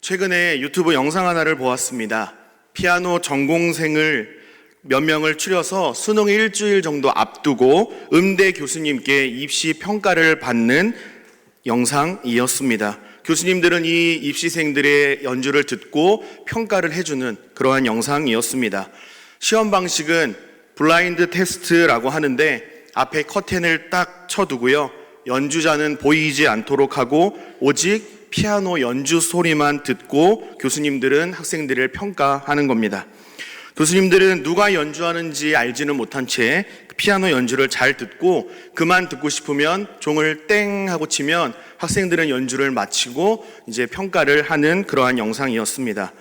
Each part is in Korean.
최근에 유튜브 영상 하나를 보았습니다. 피아노 전공생을 몇 명을 추려서 수능 일주일 정도 앞두고 음대 교수님께 입시 평가를 받는 영상이었습니다. 교수님들은 이 입시생들의 연주를 듣고 평가를 해주는 그러한 영상이었습니다. 시험 방식은 블라인드 테스트라고 하는데 앞에 커튼을 딱 쳐두고요. 연주자는 보이지 않도록 하고 오직 피아노 연주 소리만 듣고 교수님들은 학생들을 평가하는 겁니다. 교수님들은 누가 연주하는지 알지는 못한 채 피아노 연주를 잘 듣고 그만 듣고 싶으면 종을 땡 하고 치면 학생들은 연주를 마치고 이제 평가를 하는 그러한 영상이었습니다.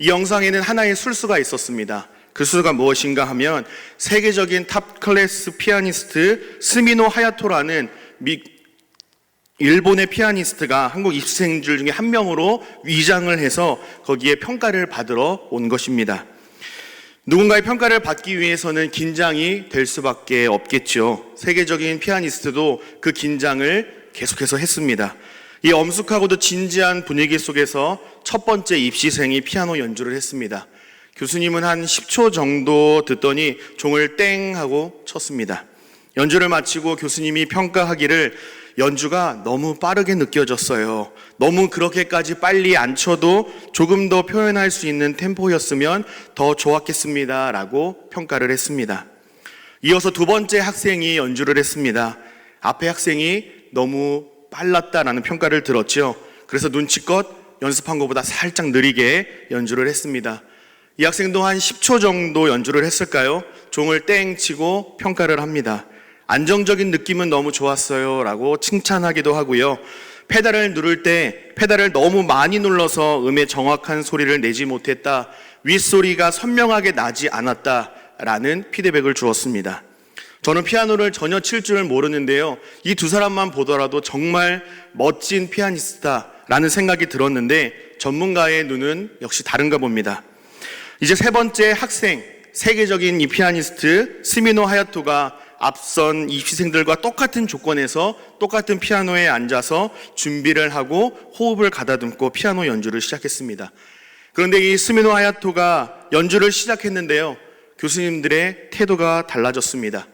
이 영상에는 하나의 술수가 있었습니다. 그 수가 무엇인가 하면 세계적인 탑 클래스 피아니스트 스미노 하야토라는 일본의 피아니스트가 한국 입시생들 중에 한 명으로 위장을 해서 거기에 평가를 받으러 온 것입니다. 누군가의 평가를 받기 위해서는 긴장이 될 수밖에 없겠죠. 세계적인 피아니스트도 그 긴장을 계속해서 했습니다. 이 엄숙하고도 진지한 분위기 속에서 첫 번째 입시생이 피아노 연주를 했습니다. 교수님은 한 10초 정도 듣더니 종을 땡 하고 쳤습니다. 연주를 마치고 교수님이 평가하기를 연주가 너무 빠르게 느껴졌어요. 너무 그렇게까지 빨리 안 쳐도 조금 더 표현할 수 있는 템포였으면 더 좋았겠습니다. 라고 평가를 했습니다. 이어서 두 번째 학생이 연주를 했습니다. 앞에 학생이 너무 빨랐다라는 평가를 들었죠. 그래서 눈치껏 연습한 것보다 살짝 느리게 연주를 했습니다. 이 학생도 한 10초 정도 연주를 했을까요? 종을 땡 치고 평가를 합니다. 안정적인 느낌은 너무 좋았어요 라고 칭찬하기도 하고요. 페달을 누를 때 페달을 너무 많이 눌러서 음의 정확한 소리를 내지 못했다. 윗소리가 선명하게 나지 않았다 라는 피드백을 주었습니다. 저는 피아노를 전혀 칠 줄을 모르는데요. 이 두 사람만 보더라도 정말 멋진 피아니스트다 라는 생각이 들었는데 전문가의 눈은 역시 다른가 봅니다. 이제 세 번째 학생, 세계적인 이 피아니스트 스미노 하야토가 앞선 입시생들과 똑같은 조건에서 똑같은 피아노에 앉아서 준비를 하고 호흡을 가다듬고 피아노 연주를 시작했습니다. 그런데 이 스미노 하야토가 연주를 시작했는데요. 교수님들의 태도가 달라졌습니다.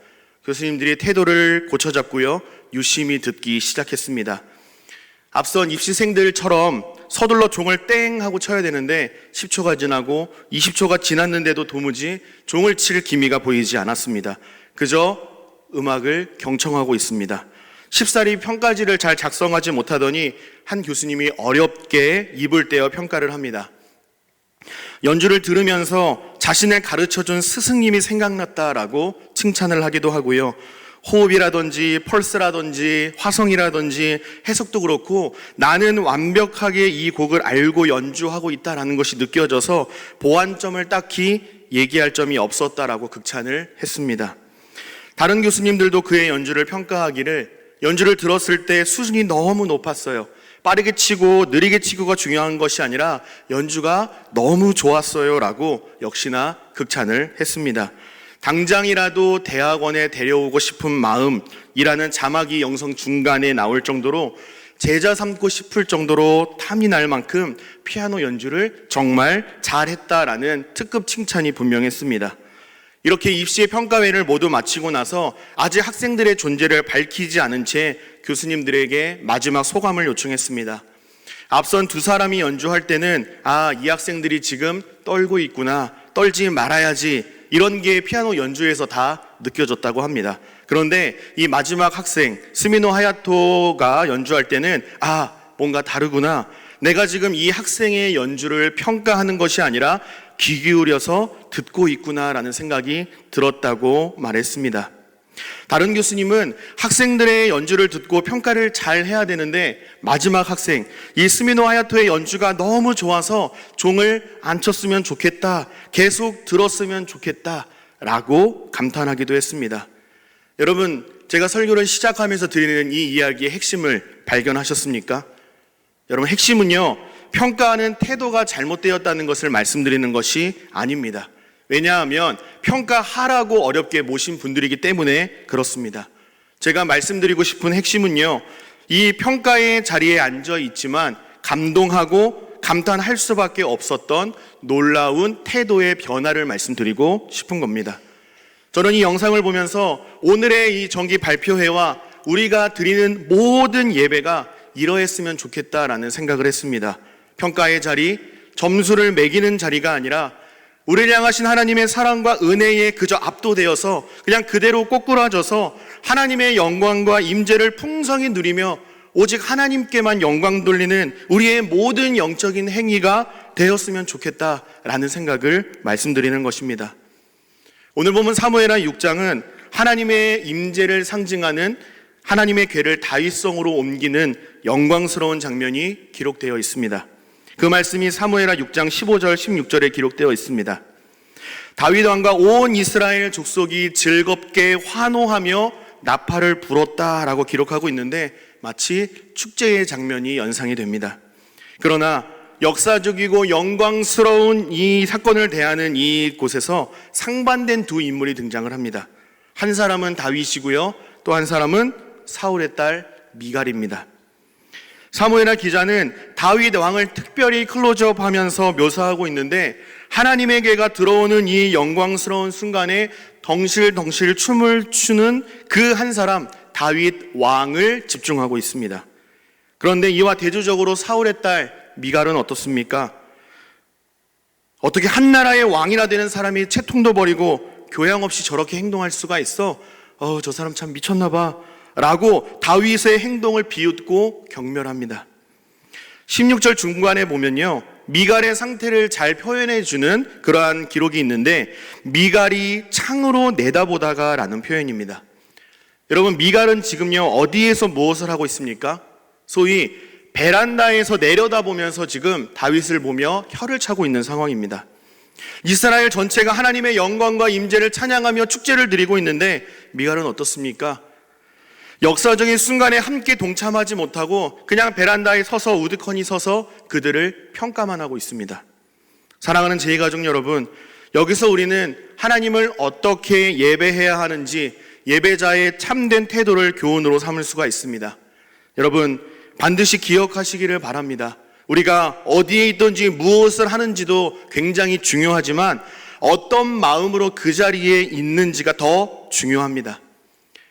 교수님들이 태도를 고쳐잡고요. 유심히 듣기 시작했습니다. 앞선 입시생들처럼 서둘러 종을 땡 하고 쳐야 되는데 10초가 지나고 20초가 지났는데도 도무지 종을 칠 기미가 보이지 않았습니다. 그저 음악을 경청하고 있습니다. 쉽사리 평가지를 잘 작성하지 못하더니 한 교수님이 어렵게 입을 떼어 평가를 합니다. 연주를 들으면서 자신을 가르쳐준 스승님이 생각났다라고 칭찬을 하기도 하고요. 호흡이라든지 펄스라든지 화성이라든지 해석도 그렇고 나는 완벽하게 이 곡을 알고 연주하고 있다라는 것이 느껴져서 보완점을 딱히 얘기할 점이 없었다라고 극찬을 했습니다. 다른 교수님들도 그의 연주를 평가하기를 연주를 들었을 때 수준이 너무 높았어요. 빠르게 치고 느리게 치고가 중요한 것이 아니라 연주가 너무 좋았어요 라고 역시나 극찬을 했습니다. 당장이라도 대학원에 데려오고 싶은 마음이라는 자막이 영상 중간에 나올 정도로 제자 삼고 싶을 정도로 탐이 날 만큼 피아노 연주를 정말 잘했다라는 특급 칭찬이 분명했습니다. 이렇게 입시의 평가회를 모두 마치고 나서 아직 학생들의 존재를 밝히지 않은 채 교수님들에게 마지막 소감을 요청했습니다. 앞선 두 사람이 연주할 때는 이 학생들이 지금 떨고 있구나, 떨지 말아야지 이런 게 피아노 연주에서 다 느껴졌다고 합니다. 그런데 이 마지막 학생 스미노 하야토가 연주할 때는 뭔가 다르구나, 내가 지금 이 학생의 연주를 평가하는 것이 아니라 귀 기울여서 듣고 있구나라는 생각이 들었다고 말했습니다. 다른 교수님은 학생들의 연주를 듣고 평가를 잘 해야 되는데 마지막 학생, 이 스미노 하야토의 연주가 너무 좋아서 종을 안 쳤으면 좋겠다, 계속 들었으면 좋겠다 라고 감탄하기도 했습니다. 여러분, 제가 설교를 시작하면서 드리는 이 이야기의 핵심을 발견하셨습니까? 여러분, 핵심은요, 평가하는 태도가 잘못되었다는 것을 말씀드리는 것이 아닙니다. 왜냐하면 평가하라고 어렵게 모신 분들이기 때문에 그렇습니다. 제가 말씀드리고 싶은 핵심은요, 이 평가의 자리에 앉아 있지만 감동하고 감탄할 수밖에 없었던 놀라운 태도의 변화를 말씀드리고 싶은 겁니다. 저는 이 영상을 보면서 오늘의 이 정기 발표회와 우리가 드리는 모든 예배가 이러했으면 좋겠다라는 생각을 했습니다. 평가의 자리, 점수를 매기는 자리가 아니라 우리를 향하신 하나님의 사랑과 은혜에 그저 압도되어서 그냥 그대로 꼬꾸라져서 하나님의 영광과 임재를 풍성히 누리며 오직 하나님께만 영광 돌리는 우리의 모든 영적인 행위가 되었으면 좋겠다라는 생각을 말씀드리는 것입니다. 오늘 보면 사무엘하 6장은 하나님의 임재를 상징하는 하나님의 궤를 다윗성으로 옮기는 영광스러운 장면이 기록되어 있습니다. 그 말씀이 사무엘하 6장 15절 16절에 기록되어 있습니다. 다윗 왕과 온 이스라엘 족속이 즐겁게 환호하며 나팔을 불었다라고 기록하고 있는데 마치 축제의 장면이 연상이 됩니다. 그러나 역사적이고 영광스러운 이 사건을 대하는 이곳에서 상반된 두 인물이 등장을 합니다. 한 사람은 다윗이고요, 또 한 사람은 사울의 딸 미갈입니다. 사무엘하 기자는 다윗 왕을 특별히 클로즈업하면서 묘사하고 있는데 하나님의 궤가 들어오는 이 영광스러운 순간에 덩실덩실 춤을 추는 그 한 사람 다윗 왕을 집중하고 있습니다. 그런데 이와 대조적으로 사울의 딸 미갈은 어떻습니까? 어떻게 한 나라의 왕이나 되는 사람이 채통도 버리고 교양 없이 저렇게 행동할 수가 있어? 저 사람 참 미쳤나 봐 라고 다윗의 행동을 비웃고 경멸합니다. 16절 중간에 보면요, 미갈의 상태를 잘 표현해 주는 그러한 기록이 있는데 미갈이 창으로 내다보다가 라는 표현입니다. 여러분, 미갈은 지금요 어디에서 무엇을 하고 있습니까? 소위 베란다에서 내려다보면서 지금 다윗을 보며 혀를 차고 있는 상황입니다. 이스라엘 전체가 하나님의 영광과 임재를 찬양하며 축제를 드리고 있는데 미갈은 어떻습니까? 역사적인 순간에 함께 동참하지 못하고 그냥 베란다에 서서 우두커니 서서 그들을 평가만 하고 있습니다. 사랑하는 제2가족 여러분, 여기서 우리는 하나님을 어떻게 예배해야 하는지 예배자의 참된 태도를 교훈으로 삼을 수가 있습니다. 여러분, 반드시 기억하시기를 바랍니다. 우리가 어디에 있든지 무엇을 하는지도 굉장히 중요하지만 어떤 마음으로 그 자리에 있는지가 더 중요합니다.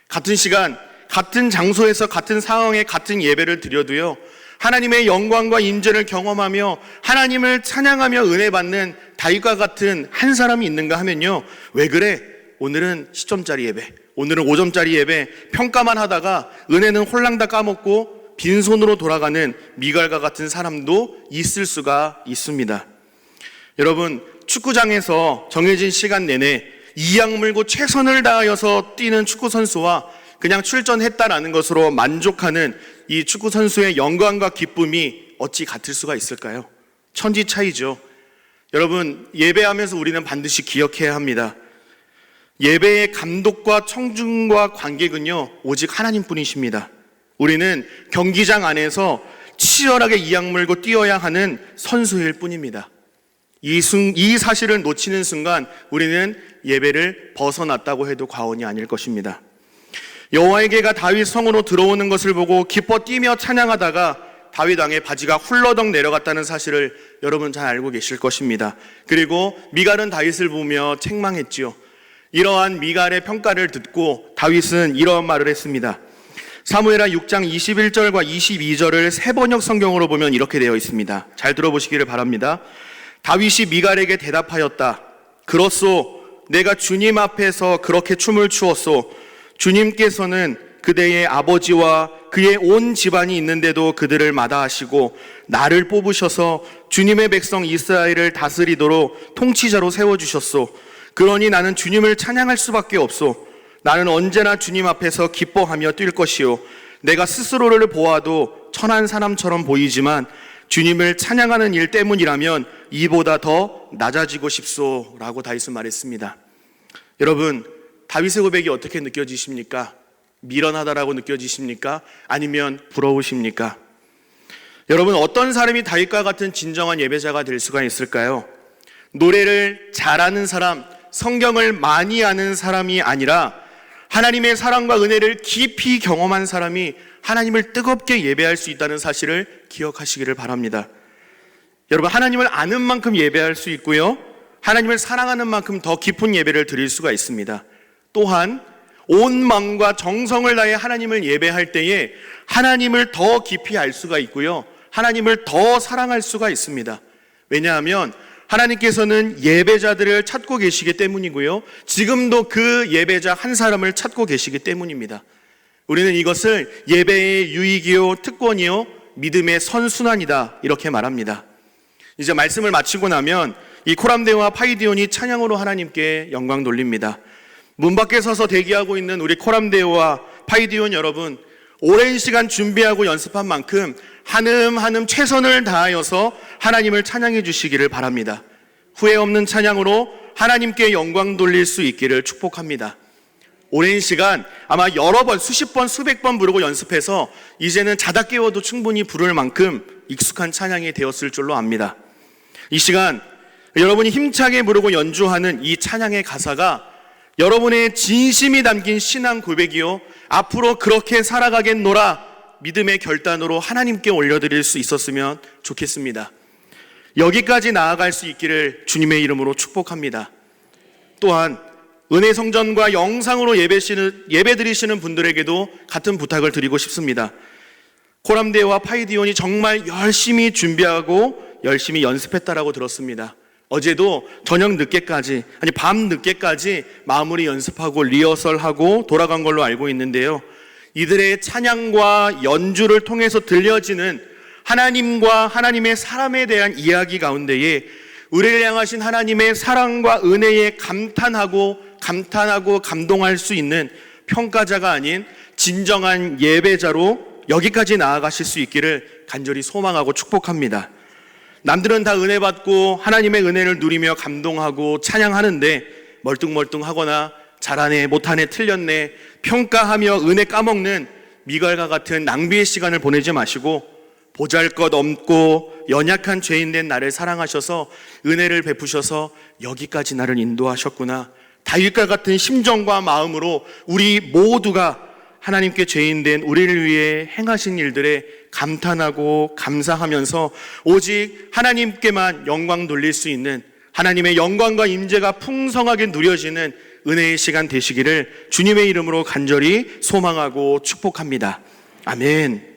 같은 시간, 같은 장소에서 같은 상황에 같은 예배를 드려도요, 하나님의 영광과 임재를 경험하며 하나님을 찬양하며 은혜 받는 다윗과 같은 한 사람이 있는가 하면요, 왜 그래? 오늘은 10점짜리 예배, 오늘은 5점짜리 예배, 평가만 하다가 은혜는 홀랑 다 까먹고 빈손으로 돌아가는 미갈과 같은 사람도 있을 수가 있습니다. 여러분, 축구장에서 정해진 시간 내내 이악 물고 최선을 다하여서 뛰는 축구 선수와 그냥 출전했다라는 것으로 만족하는 이 축구 선수의 영광과 기쁨이 어찌 같을 수가 있을까요? 천지 차이죠. 여러분, 예배하면서 우리는 반드시 기억해야 합니다. 예배의 감독과 청중과 관객은요 오직 하나님뿐이십니다. 우리는 경기장 안에서 치열하게 이악 물고 뛰어야 하는 선수일 뿐입니다. 이 사실을 놓치는 순간 우리는 예배를 벗어났다고 해도 과언이 아닐 것입니다. 여호와의 궤가 다윗 성으로 들어오는 것을 보고 기뻐 뛰며 찬양하다가 다윗 왕의 바지가 훌러덩 내려갔다는 사실을 여러분 잘 알고 계실 것입니다. 그리고 미갈은 다윗을 보며 책망했지요. 이러한 미갈의 평가를 듣고 다윗은 이러한 말을 했습니다. 사무엘하 6장 21절과 22절을 세번역 성경으로 보면 이렇게 되어 있습니다. 잘 들어보시기를 바랍니다. 다윗이 미갈에게 대답하였다. 그렇소, 내가 주님 앞에서 그렇게 춤을 추었소. 주님께서는 그대의 아버지와 그의 온 집안이 있는데도 그들을 마다하시고 나를 뽑으셔서 주님의 백성 이스라엘을 다스리도록 통치자로 세워주셨소. 그러니 나는 주님을 찬양할 수밖에 없소. 나는 언제나 주님 앞에서 기뻐하며 뛸 것이요, 내가 스스로를 보아도 천한 사람처럼 보이지만 주님을 찬양하는 일 때문이라면 이보다 더 낮아지고 싶소 라고 다윗은 말했습니다. 여러분, 다윗의 고백이 어떻게 느껴지십니까? 미련하다라고 느껴지십니까? 아니면 부러우십니까? 여러분, 어떤 사람이 다윗과 같은 진정한 예배자가 될 수가 있을까요? 노래를 잘하는 사람, 성경을 많이 아는 사람이 아니라 하나님의 사랑과 은혜를 깊이 경험한 사람이 하나님을 뜨겁게 예배할 수 있다는 사실을 기억하시기를 바랍니다. 여러분, 하나님을 아는 만큼 예배할 수 있고요, 하나님을 사랑하는 만큼 더 깊은 예배를 드릴 수가 있습니다. 또한 온 마음과 정성을 다해 하나님을 예배할 때에 하나님을 더 깊이 알 수가 있고요, 하나님을 더 사랑할 수가 있습니다. 왜냐하면 하나님께서는 예배자들을 찾고 계시기 때문이고요, 지금도 그 예배자 한 사람을 찾고 계시기 때문입니다. 우리는 이것을 예배의 유익이요 특권이요 믿음의 선순환이다, 이렇게 말합니다. 이제 말씀을 마치고 나면 이 코람데오와 파이디온이 찬양으로 하나님께 영광 돌립니다. 문 밖에 서서 대기하고 있는 우리 코람데오와 파이디온 여러분, 오랜 시간 준비하고 연습한 만큼 한음 최선을 다하여서 하나님을 찬양해 주시기를 바랍니다. 후회 없는 찬양으로 하나님께 영광 돌릴 수 있기를 축복합니다. 오랜 시간 아마 여러 번, 수십 번, 수백 번 부르고 연습해서 이제는 자다 깨워도 충분히 부를 만큼 익숙한 찬양이 되었을 줄로 압니다. 이 시간 여러분이 힘차게 부르고 연주하는 이 찬양의 가사가 여러분의 진심이 담긴 신앙 고백이요, 앞으로 그렇게 살아가겠노라 믿음의 결단으로 하나님께 올려드릴 수 있었으면 좋겠습니다. 여기까지 나아갈 수 있기를 주님의 이름으로 축복합니다. 또한 은혜 성전과 영상으로 예배드리시는 분들에게도 같은 부탁을 드리고 싶습니다. 코람데오와 파이디온이 정말 열심히 준비하고 열심히 연습했다라고 들었습니다. 어제도 저녁 늦게까지, 밤 늦게까지 마무리 연습하고 리허설하고 돌아간 걸로 알고 있는데요, 이들의 찬양과 연주를 통해서 들려지는 하나님과 하나님의 사람에 대한 이야기 가운데에 우리를 향하신 하나님의 사랑과 은혜에 감탄하고 감동할 수 있는 평가자가 아닌 진정한 예배자로 여기까지 나아가실 수 있기를 간절히 소망하고 축복합니다. 남들은 다 은혜 받고 하나님의 은혜를 누리며 감동하고 찬양하는데 멀뚱멀뚱하거나 잘하네, 못하네, 틀렸네 평가하며 은혜 까먹는 미갈과 같은 낭비의 시간을 보내지 마시고 보잘것없고 연약한 죄인 된 나를 사랑하셔서 은혜를 베푸셔서 여기까지 나를 인도하셨구나, 다윗과 같은 심정과 마음으로 우리 모두가 하나님께 죄인 된 우리를 위해 행하신 일들에 감탄하고 감사하면서 오직 하나님께만 영광 돌릴 수 있는, 하나님의 영광과 임재가 풍성하게 누려지는 은혜의 시간 되시기를 주님의 이름으로 간절히 소망하고 축복합니다. 아멘.